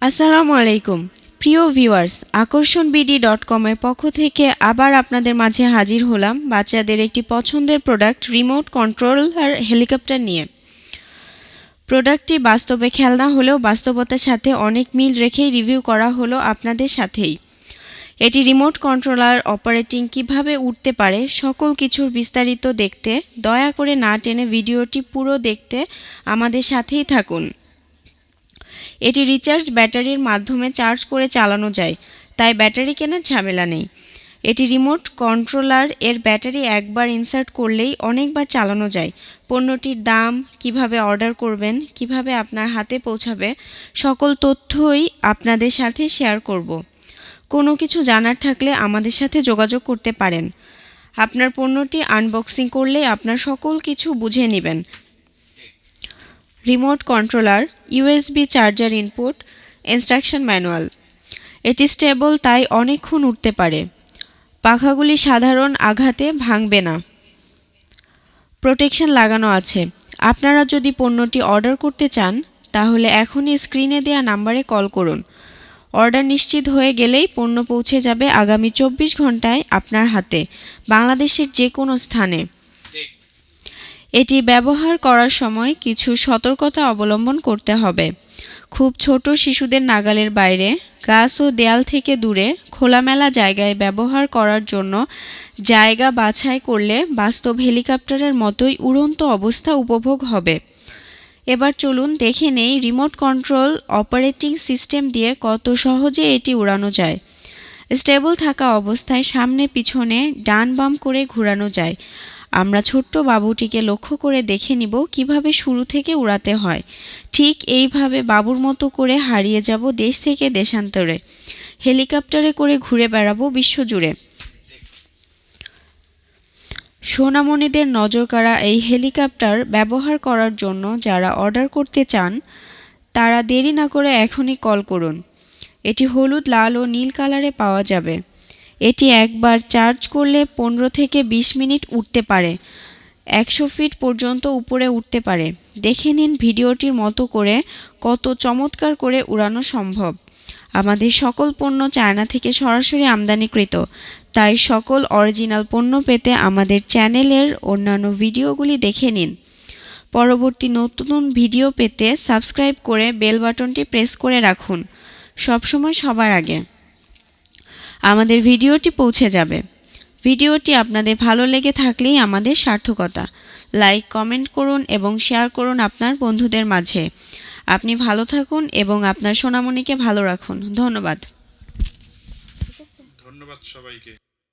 আসসালামু আলাইকুম প্রিয় ভিউয়ার্স, আকর্ষণbd.com এর পক্ষ থেকে আবার আপনাদের মাঝে হাজির হলাম বাচ্চাদের একটি পছন্দের প্রোডাক্ট রিমোট কন্ট্রোলার হেলিকপ্টার নিয়ে। প্রোডাক্টটি বাস্তবে খেলনা হলেও বাস্তবতার সাথে অনেক মিল রেখেই রিভিউ করা হলো আপনাদের সাথেই। এটি রিমোট কন্ট্রোলার অপারেটিং কিভাবে উঠতে পারে সকল কিছুর বিস্তারিত দেখতে দয়া করে না টেনে ভিডিওটি পুরো দেখতে আমাদের সাথেই থাকুন। এটি রিচার্জ ব্যাটারির মাধ্যমে চার্জ করে চালানো যায়, তাই ব্যাটারি কেনার ঝামেলা নেই। এটি রিমোট কন্ট্রোলার এর ব্যাটারি একবার ইনসার্ট করলেই অনেকবার চালানো যায়। পণ্যটির দাম, কিভাবে অর্ডার করবেন, কিভাবে আপনার হাতে পৌঁছাবে সকল তথ্যই আপনাদের সাথে শেয়ার করব। কোনো কিছু জানার থাকলে আমাদের সাথে যোগাযোগ করতে পারেন। আপনার পণ্যটি আনবক্সিং করলেই আপনার সকল কিছু বুঝে নেবেন। Remote controller, USB charger input, instruction manual. এটি স্টেবল, তাই অনেকক্ষণ উঠতে পারে। পাখাগুলি সাধারণ আঘাতে ভাঙবে না। প্রোটেকশন লাগানো আছে। আপনারা যদি পণ্যটি অর্ডার করতে চান তাহলে এখনই স্ক্রিনে দেওয়া নাম্বারে কল করুন। অর্ডার নিশ্চিত হয়ে গেলেই পণ্য পৌঁছে যাবে আগামী 24 ঘন্টায় আপনার হাতে, বাংলাদেশের যে কোনো স্থানে। এটি ব্যবহার করার সময় কিছু সতর্কতা অবলম্বন করতে হবে। খুব ছোট শিশুদের নাগালের বাইরে, গাছ ও দেয়াল থেকে দূরে খোলামেলা জায়গায় ব্যবহার করার জন্য জায়গা বাছাই করলে বাস্তব হেলিকপ্টারের মতোই উড়ন্ত অবস্থা উপভোগ হবে। এবার চলুন দেখে নেই রিমোট কন্ট্রোল অপারেটিং সিস্টেম দিয়ে কত সহজে এটি উড়ানো যায়। স্টেবল থাকা অবস্থায় সামনে পিছনে ডান বাম করে ঘোরানো যায়। আমরা ছোট্ট বাবুটিকে লক্ষ্য করে দেখে নিব কিভাবে শুরু থেকে উড়াতে হয়। ঠিক এইভাবে বাবুর মতো করে হারিয়ে যাব দেশ থেকে দেশান্তরে। হেলিকপ্টারে করে ঘুরে বেড়াবো বিশ্বজুড়ে। সোনামণিদের নজর কাড়া এই হেলিকপ্টার ব্যবহার করার জন্য যারা অর্ডার করতে চান তারা দেরি না করে এখনই কল করুন। এটি হলুদ, লাল ও নীল কালারে পাওয়া যাবে। এটি একবার চার্জ করলে 15 থেকে 20 মিনিট উঠতে পারে। 100 ফিট পর্যন্ত উপরে উঠতে পারে। দেখে নিন ভিডিওটির মতো করে কত চমৎকার করে উড়ানো সম্ভব। আমাদের সকল পণ্য চায়না থেকে সরাসরি আমদানিকৃত, তাই সকল অরিজিনাল পণ্য পেতে আমাদের চ্যানেলের অন্যান্য ভিডিওগুলি দেখে নিন। পরবর্তী নতুন ভিডিও পেতে সাবস্ক্রাইব করে বেল বাটনটি প্রেস করে রাখুন। সবসময় সবার আগে আমাদের ভিডিওটি পৌঁছে যাবে। ভিডিওটি আপনাদের ভালো লেগে থাকলেই আমাদের সার্থকতা। লাইক, কমেন্ট করুন এবং শেয়ার করুন আপনার বন্ধুদের মাঝে। আপনি ভালো থাকুন এবং আপনার সোনামণিকে ভালো রাখুন। ধন্যবাদ। ধন্যবাদ সবাইকে।